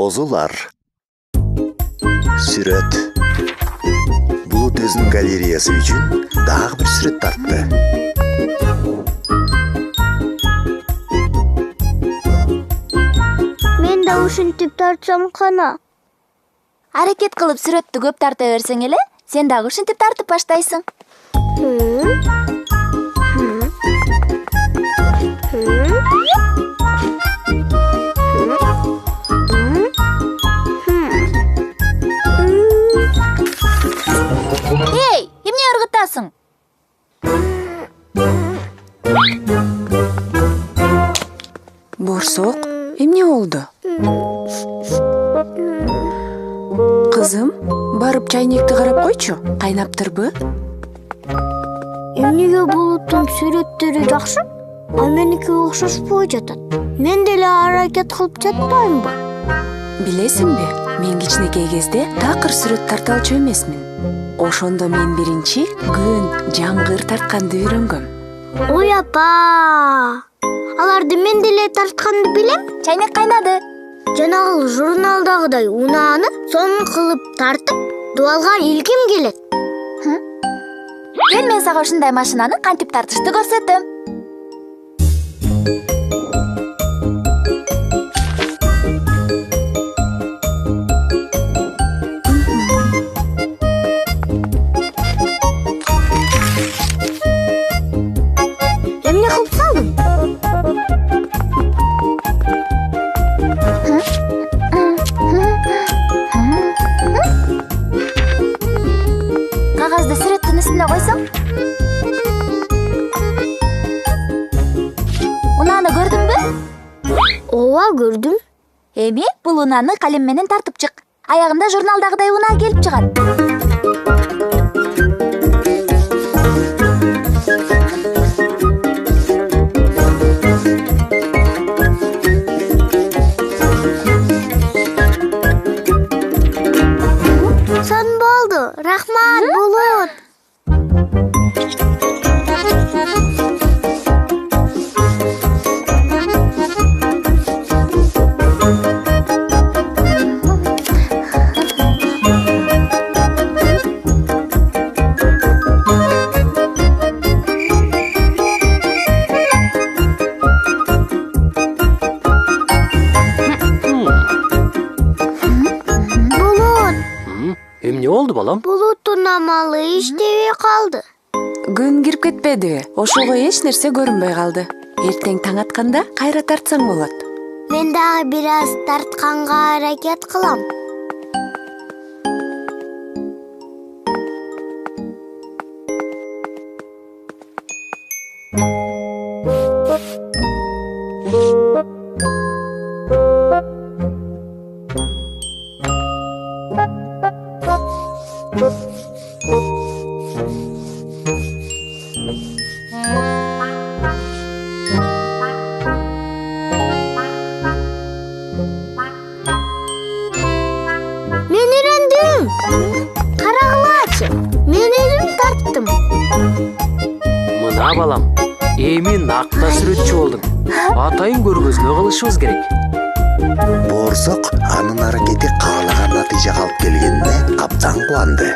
Бозулар. Сүрөт. Булут өзүнүн галереясы үчүн дагы бир сүрөт тартты. Мен да ушинтип тартсам кана. Аракет кылып сүрөттү көп тарта берсең эле, сен дагы ушинтип тартып баштайсың. Эй, эмне ыргытасың? Борсок, эмне болду? Кызым, барып чайнекти карап койчу, кайнаптырбы? Эмнеге Булуттун сүрөттөрү жакшы, а меники окшошпой жатат? Мен деле аракет кылып жатпаймынбы? Билесиңби, мен кичинекей кезде такыр сүрөт тарта алчу эмесмин. Ошондо мен биринчи күн, жамгыр тартканды үйрөнгөм. Ой апа! Аларды мен деле тартканды билем. Чайнек кайнады. Жанагы журналдагыдай унааны сонун кылып тартып, дуалга илгим келет. Кел, мен сага ушундай машинаны кантип тартышты көрсөтөм. Эмне кылып калдың? Кагазды сүрөттүн үстүнө койсоң. Унааны көрдүңбү? Ооба, көрдүм. Эми бул унааны калем менен тартып чык. Аягында журналдагыдай унаа келип чыгат. Сонун болду. Рахмат, Булут. Эмне болду, балам? Булуттун амалы иштебей калды. Күн кирип кетпедиби? Ошого эч нерсе көрүнбөй калды. Эртең таң атканда кайра тартсаң болот. Мен дагы бир аз тартканга аракет кылам. Мен үйрөндүм. Карагылачы. Мен өзүм тарттым. Мына балам, эми накта сүрөтчү болдуң. Атайын көргөзмө кылышыбыз керек. Борсок анын аракети каалаган натыйжага алып келгенине абдан кубанды.